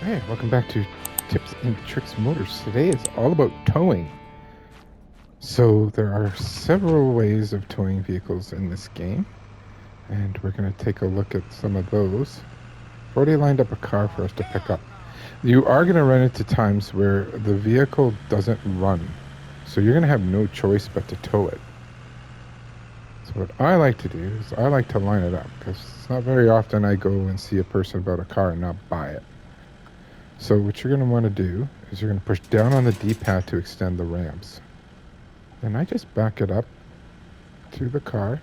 Hey, welcome back to Tips and Tricks Motors. Today is all about towing. So there are several ways of towing vehicles in this game, and we're going to take a look at some of those. I've already lined up a car for us to pick up. You are going to run into times where the vehicle doesn't run, so you're going to have no choice but to tow it. So what I like to do is I like to line it up, because it's not very often I go and see a person about a car and not buy it. So what you're going to want to do is you're going to push down on the D-pad to extend the ramps. Then I just back it up to the car.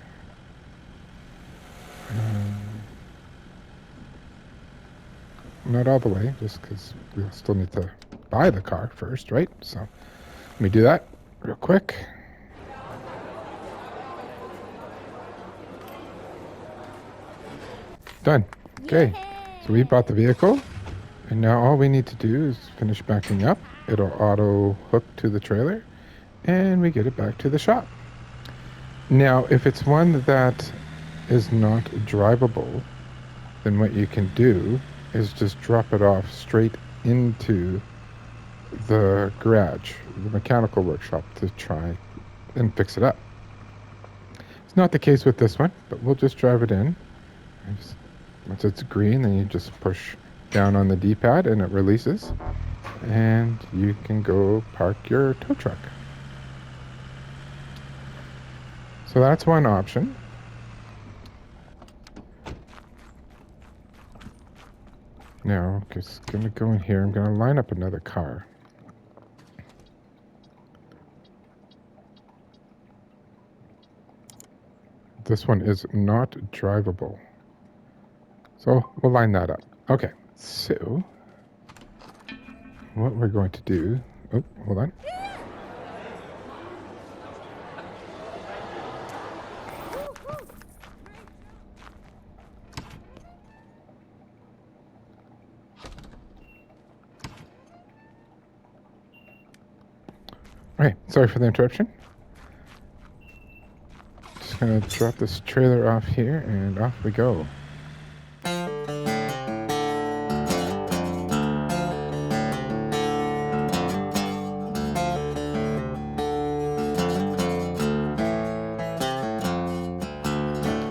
Not all the way, just because we'll still need to buy the car first, right? So let me do that real quick. Done. Okay, so we bought the vehicle. And now all we need to do is finish backing up. It'll auto hook to the trailer, and we get it back to the shop. Now, if it's one that is not drivable, then what you can do is just drop it off straight into the garage, the mechanical workshop, to try and fix it up. It's not the case with this one, but we'll just drive it in. Once it's green, then you just push down on the D-pad and it releases, and you can go park your tow truck. So that's one option. Now, I'm just going to go in here. I'm going to line up another car. This one is not drivable. So we'll line that up. Okay, so what we're going to do... Oh, hold on. Okay, sorry for the interruption. Just going to drop this trailer off here, and off we go.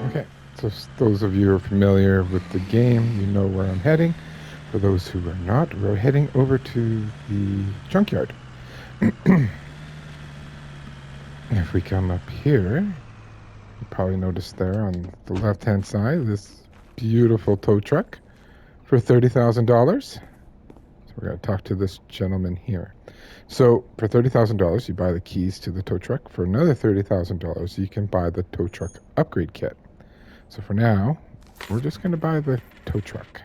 Okay, so those of you who are familiar with the game, you know where I'm heading. For those who are not, we're heading over to the junkyard. If we come up here, you probably noticed there on the left-hand side, this beautiful tow truck for $30,000. So we're going to talk to this gentleman here. So for $30,000, you buy the keys to the tow truck. For another $30,000, you can buy the tow truck upgrade kit. So for now, we're just going to buy the tow truck.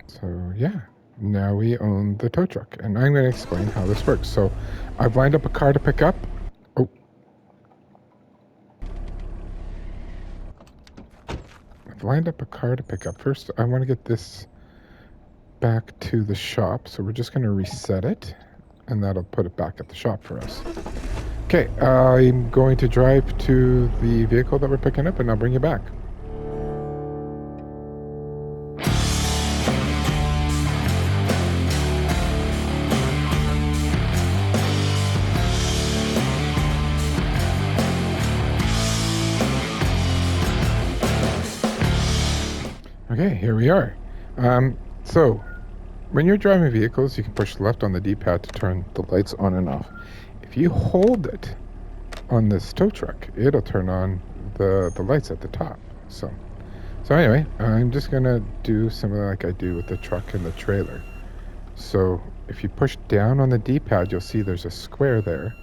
So yeah, now we own the tow truck, and I'm going to explain how this works. So I've lined up a car to pick up. Oh. I've lined up a car to pick up. First, I want to get this back to the shop, so we're just going to reset it, and that'll put it back at the shop for us. Okay, I'm going to drive to the vehicle that we're picking up, and I'll bring you back. Okay, here we are. So, when you're driving vehicles, you can push left on the D-pad to turn the lights on and off. If you hold it on this tow truck, it'll turn on the lights at the top. So anyway, I'm just going to do something like I do with the truck and the trailer. So if you push down on the D-pad, you'll see there's a square there,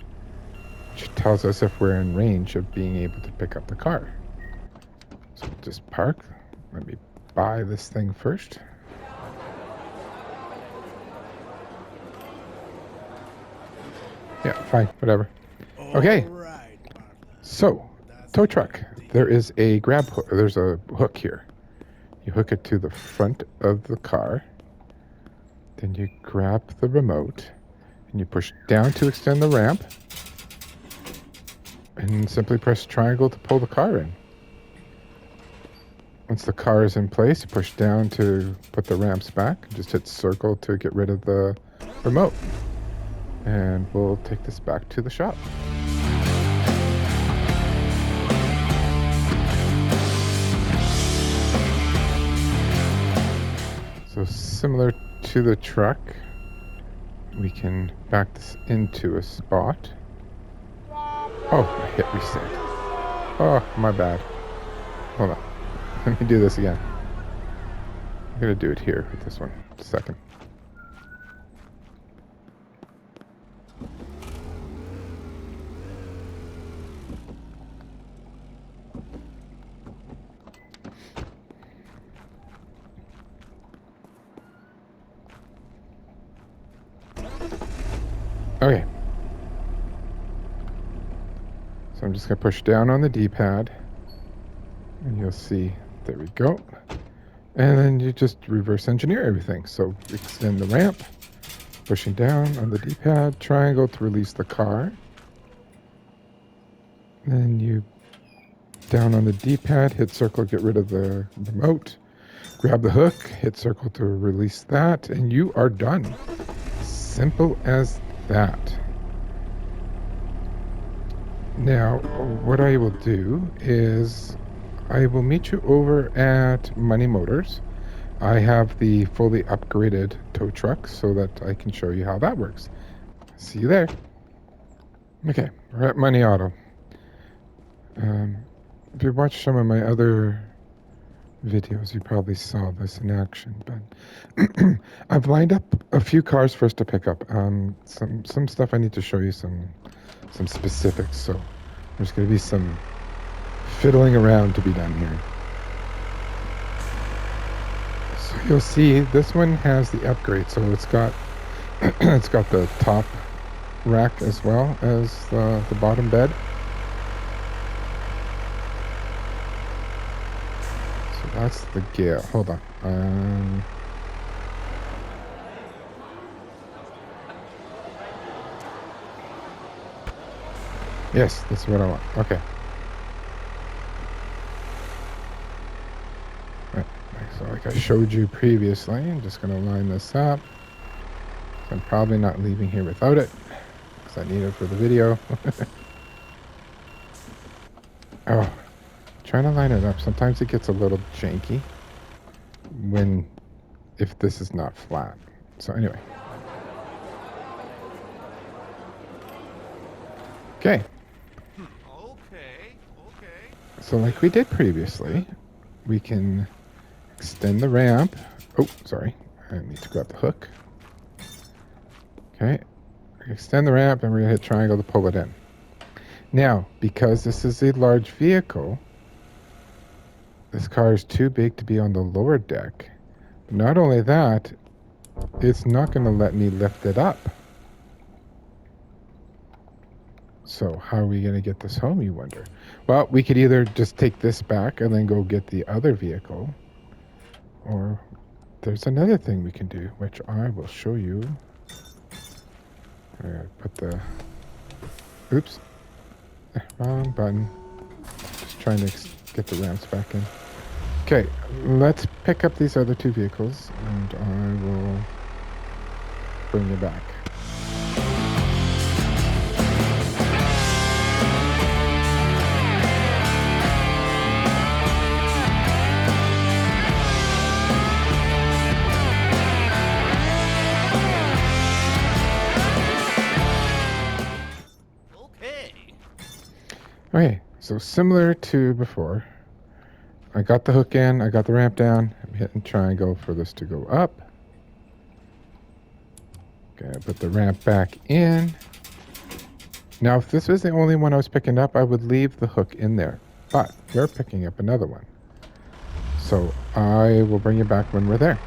which tells us if we're in range of being able to pick up the car. So just park. Let me buy this thing first. Yeah, fine, whatever. Okay. So, tow truck. There is a grab hook. There's a hook here. You hook it to the front of the car. Then you grab the remote and you push down to extend the ramp. And simply press triangle to pull the car in. Once the car is in place, you push down to put the ramps back. Just hit circle to get rid of the remote. And we'll take this back to the shop. So similar to the truck, we can back this into a spot. Oh, I hit reset. Oh, my bad. Hold on. Let me do this again. I'm gonna do it here with this one. Just a second. Okay. So I'm just gonna push down on the D-pad, and you'll see, there we go. And then you just reverse engineer everything. So extend the ramp, pushing down on the D-pad, triangle to release the car. Then you down on the D-pad, hit circle, get rid of the remote, grab the hook, hit circle to release that, and you are done. Simple as that. Now, what I will do is I will meet you over at Money Motors. I have the fully upgraded tow truck so that I can show you how that works. See you there. Okay, we're at Money Auto. If you watched some of my other videos, you probably saw this in action, but I've lined up a few cars for us to pick up. Some stuff I need to show you, some specifics, so there's going to be some fiddling around to be done here. So you'll see this one has the upgrade, so it's got it's got the top rack as well as the bottom bed. So that's the Gale. Hold on. Yes, that's what I want. Okay. Right. So like I showed you previously, I'm just going to line this up. I'm probably not leaving here without it, because I need it for the video. Oh, trying to line it up. Sometimes it gets a little janky if this is not flat. So anyway. Okay. So like we did previously, we can extend the ramp. Oh, sorry. I need to grab the hook. Okay. Extend the ramp and we're going to hit triangle to pull it in. Now, because this is a large vehicle, this car is too big to be on the lower deck. Not only that, it's not going to let me lift it up. So how are we going to get this home, you wonder? Well, we could either just take this back and then go get the other vehicle, or there's another thing we can do, which I will show you. I gotta put the... Oops. Wrong button. Just trying to get the ramps back in. Okay, let's pick up these other two vehicles, and I will bring you back. Okay, so similar to before, I got the hook in, I got the ramp down, I'm hitting triangle for this to go up. Okay, I put the ramp back in. Now, if this was the only one I was picking up, I would leave the hook in there, but we're picking up another one. So I will bring you back when we're there.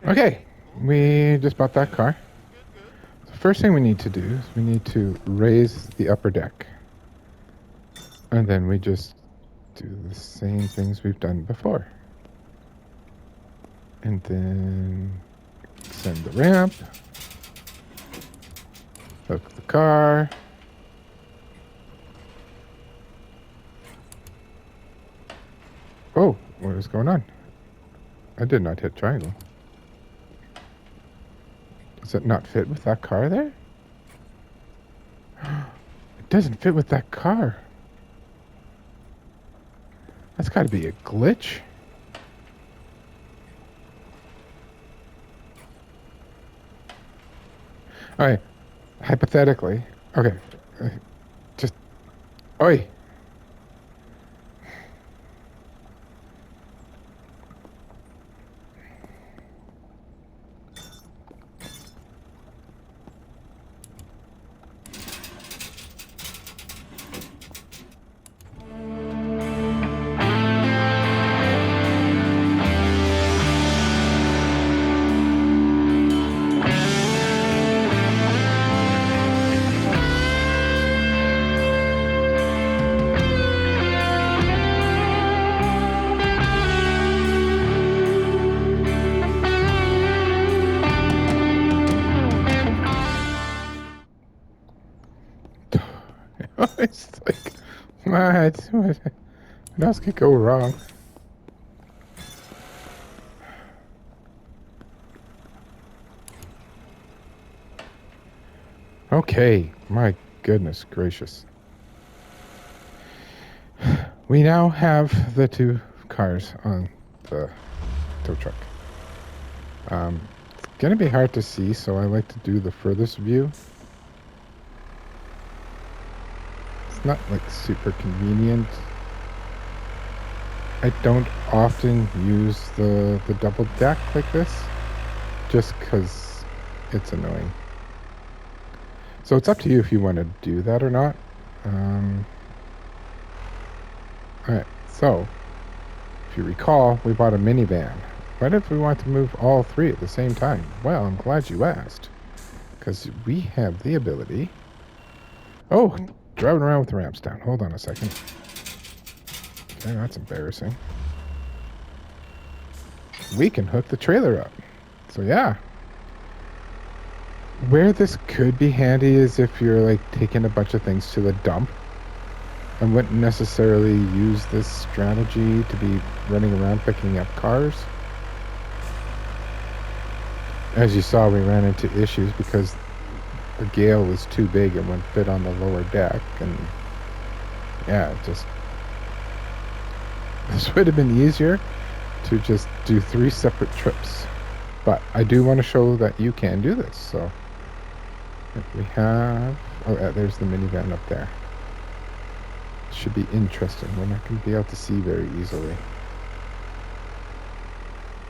Okay, we just bought that car. The first thing we need to do is we need to raise the upper deck. And then we just do the same things we've done before. And then send the ramp. Hook the car. Oh, what is going on? I did not hit triangle. Does it not fit with that car there? It doesn't fit with that car. That's got to be a glitch. All right. Hypothetically. Okay. Just. Oi. It's like, what else could go wrong? Okay, my goodness gracious. We now have the two cars on the tow truck. It's gonna be hard to see, so I like to do the furthest view. It's not like super convenient. I don't often use the double deck like this, just because it's annoying. So it's up to you if you want to do that or not. Alright, so if you recall, we bought a minivan. What if we want to move all three at the same time? Well, I'm glad you asked, because we have the ability. Oh, driving around with the ramps down. Hold on a second. Okay, that's embarrassing. We can hook the trailer up. So yeah. Where this could be handy is if you're like taking a bunch of things to the dump. I wouldn't necessarily use this strategy to be running around picking up cars. As you saw, we ran into issues because the gale was too big and wouldn't fit on the lower deck, and yeah, just this would have been easier to just do 3 separate trips. But I do want to show that you can do this. So if we have, oh, there's the minivan up there. Should be interesting. We're not going to be able to see very easily,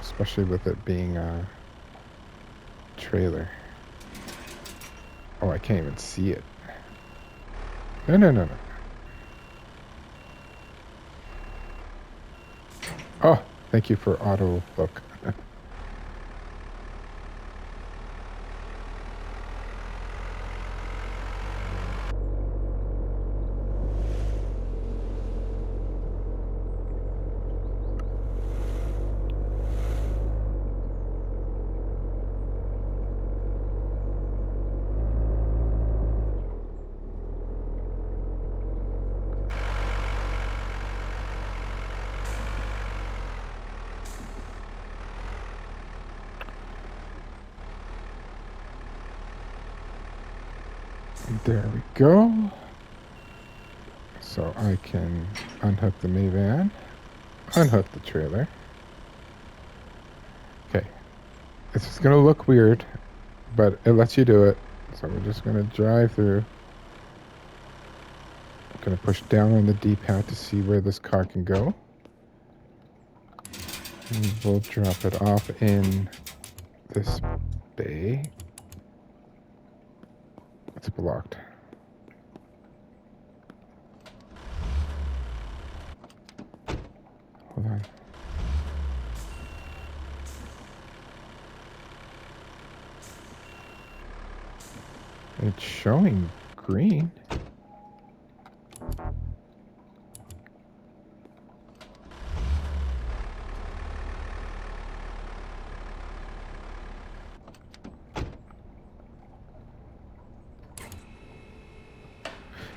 especially with it being a trailer. Oh, I can't even see it. No. Oh, thank you for auto look. There we go. So I can unhook the minivan, unhook the trailer. Okay. It's going to look weird, but it lets you do it. So we're just going to drive through. I'm going to push down on the D-pad to see where this car can go. And we'll drop it off in this bay. It's blocked. Hold on. It's showing green.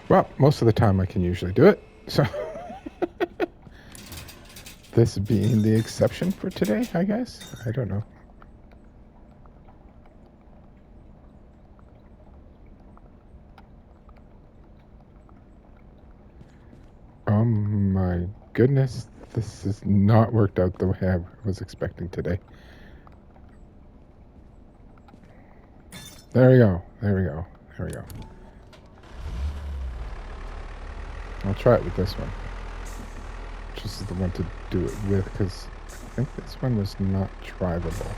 Well, most of the time I can usually do it, so this being the exception for today, I guess. I don't know. Oh my goodness, this has not worked out the way I was expecting today. There we go. There we go. There we go. I'll try it with this one. This is the one to do it with, because I think this one was not drivable.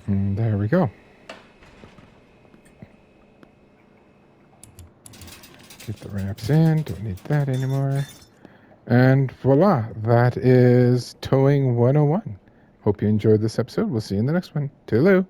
And there we go. Get the ramps in. Don't need that anymore. And voila, that is Towing 101. Hope you enjoyed this episode. We'll see you in the next one. Toodaloo.